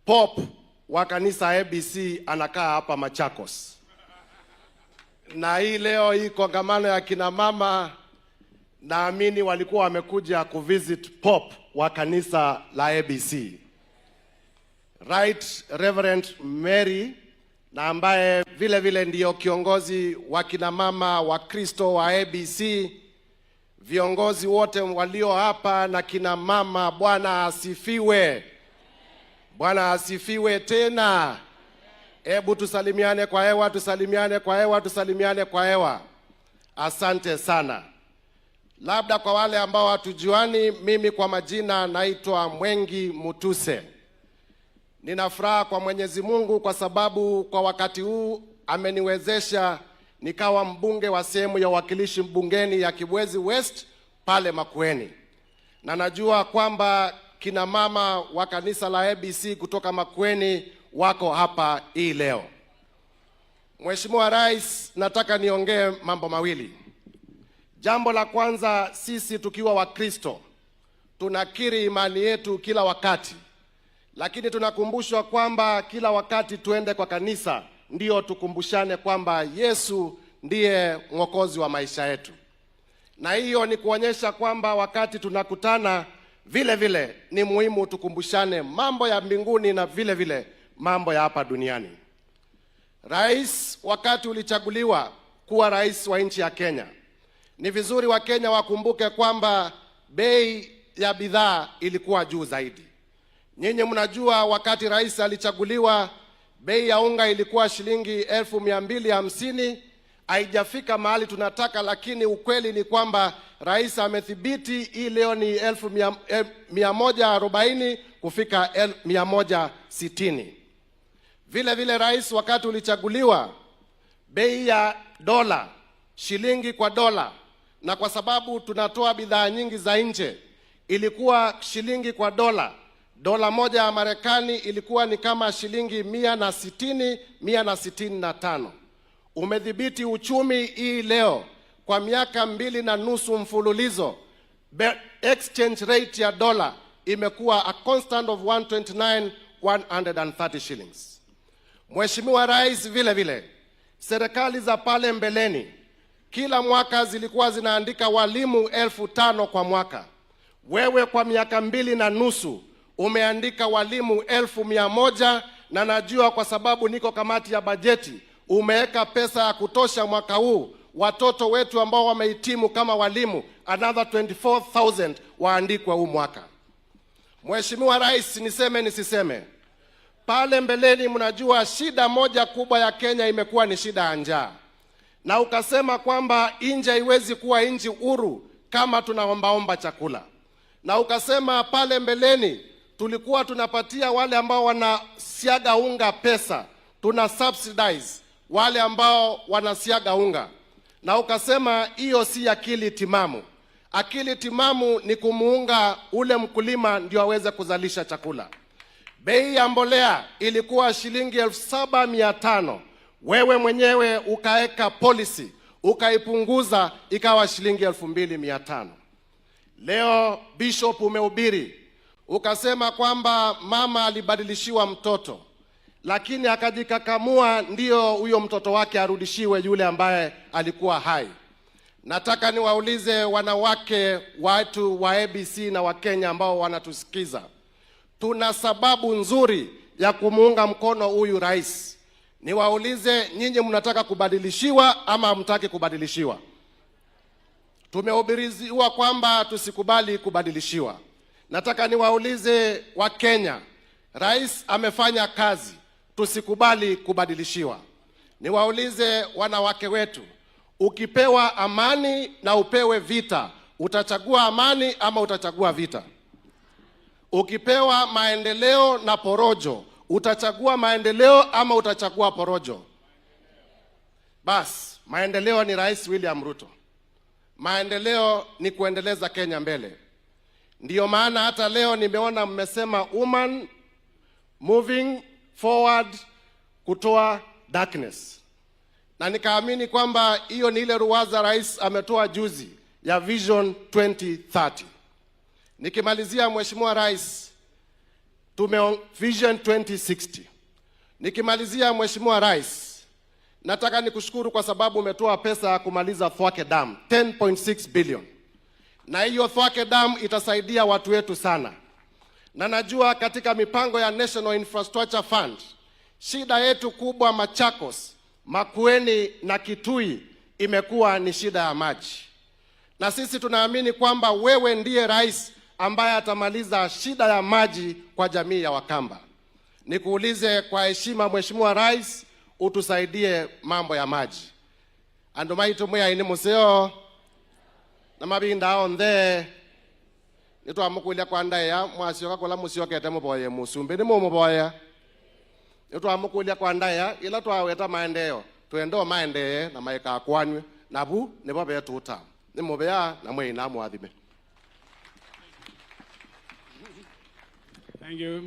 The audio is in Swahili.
Pop wa kanisa ABC anakaa hapa Machakos. Na hii leo hii kongamano ya kina mama, naamini walikuwa wamekuja kuvisit Pop wa kanisa la ABC. Right Reverend Mary, na ambaye vile vile ndiyo kiongozi wa kina mama wa Kristo wa ABC. Viongozi wote walio hapa na kina mama, Bwana asifiwe. Bwana asifiwe tena. Hebu tusalimiane kwa hewa, tusalimiane kwa hewa, tusalimiane kwa hewa. Asante sana. Labda kwa wale ambao hatujuani, mimi kwa majina naitwa Mwengi Mutuse. Nina furaha kwa Mwenyezi Mungu kwa sababu kwa wakati huu ameniwezesha nikawa mbunge wa sehemu ya uwakilishi mbungeni ya Kibwezi West pale Makueni. Na najua kwamba kina mama wa kanisa la ABC kutoka Makueni wako hapa hii leo. Mheshimiwa Rais, nataka niongee mambo mawili. Jambo la kwanza, sisi tukiwa Wakristo tunakiri imani yetu kila wakati, lakini tunakumbushwa kwamba kila wakati tuende kwa kanisa ndio tukumbushane kwamba Yesu ndiye mwokozi wa maisha yetu. Na hiyo ni kuonyesha kwamba wakati tunakutana vile vile ni muhimu tukumbushane mambo ya mbinguni na vile vile mambo ya hapa duniani. Rais, wakati ulichaguliwa kuwa rais wa nchi ya Kenya, ni vizuri Wakenya wakumbuke kwamba bei ya bidhaa ilikuwa juu zaidi. Nyinyi mnajua wakati rais alichaguliwa bei ya unga ilikuwa shilingi 1250. Haijafika mahali tunataka, lakini ukweli ni kwamba rais amethibiti hii leo ni 1140 kufika 160. Vile vile rais wakati ulichaguliwa bei ya dola, shilingi kwa dola, na kwa sababu tunatoa bidhaa nyingi za nje, ilikuwa shilingi kwa dola. Dola moja ya Marekani ilikuwa ni kama shilingi 160, 165. Umedhibiti uchumi hii leo kwa miaka 2.5 mfululizo. Exchange rate ya dola imekuwa a constant of 129, 130 shillings. Mheshimiwa Rais, vile vile serikali za pale mbeleni kila mwaka zilikuwa zinaandika walimu 5,000 kwa mwaka. Wewe kwa miaka 2.5 umeandika walimu 1,100, na najua kwa sababu niko kamati ya bajeti umeweka pesa ya kutosha mwaka huu watoto wetu ambao wamehitimu kama walimu another 24,000 waandikwa huu mwaka. Mheshimiwa Rais, niseme nisiseme, pale mbeleni mnajua shida moja kubwa ya Kenya imekuwa ni shida ya njaa, na ukasema kwamba nje haiwezi kuwa nchi huru kama tunaombaomba chakula, na ukasema pale mbeleni tulikuwa tunapatia wale ambao wanasiaga unga pesa, tuna subsidize wale ambao wanasiaga unga, na ukasema hiyo si akili timamu. Akili timamu ni kumuunga ule mkulima ndio aweze kuzalisha chakula. Bei ya mbolea ilikuwa shilingi 7,500. Wewe mwenyewe ukaeka policy ukaipunguza ikawa shilingi 2,500. Leo Bishop umehubiri ukasema kwamba mama alibadilishiwa mtoto, lakini akajikakamua ndio huyo mtoto wake arudishiwe yule ambaye alikuwa hai. Nataka niwaulize wanawake watu wa ABC na wa Kenya ambao wanatusikiza, tuna sababu nzuri ya kumuunga mkono huyu rais. Niwaulize, nyinyi mnataka kubadilishiwa ama hamtaki kubadilishiwa? Tumehubiriwa kwamba tusikubali kubadilishiwa. Nataka niwaulize wa Kenya, rais amefanya kazi, tusikubali kubadilishiwa. Niwaulize wanawake wetu, ukipewa amani na upewe vita, utachagua amani ama utachagua vita? Ukipewa maendeleo na porojo, utachagua maendeleo ama utachagua porojo? Bas, maendeleo ni Rais William Ruto. Maendeleo ni kuendeleza Kenya mbele. Ndiyo maana hata leo nimeona mmesema woman moving forward, kutoa darkness. Na nikaamini kwamba hiyo ni ile ruwaza rais ametoa juzi ya Vision 2030. Nikimalizia, Mheshimiwa Rais, Vision 2060. Nikimalizia, Mheshimiwa Rais, nataka nikushukuru kwa sababu umetoa pesa ya kumaliza Thwake Dam 10.6 billion. Na hiyo Thwake Dam itasaidia watu wetu sana. Na najua katika mipango ya National Infrastructure Fund, shida yetu kubwa Machakos, Makueni na Kitui imekuwa ni shida ya maji. Na sisi tunaamini kwamba wewe ndiye rais ambaye atamaliza shida ya maji kwa jamii ya Wakamba. Nikuulize kwa heshima, Mheshimiwa Rais, utusaidie mambo ya maji. Andu maitu mwe ini museo na mabinda onthe nitwamukulia kwa ndaya mwasioka kola musiokete muboye musumbi ni mumuboya nitwamukulia kwa ndaya ila twaweta maendeleo twendo maendelee na maika kwanywe nabu nibo betuta ni mubea na mwe ina mwathime. Thank you.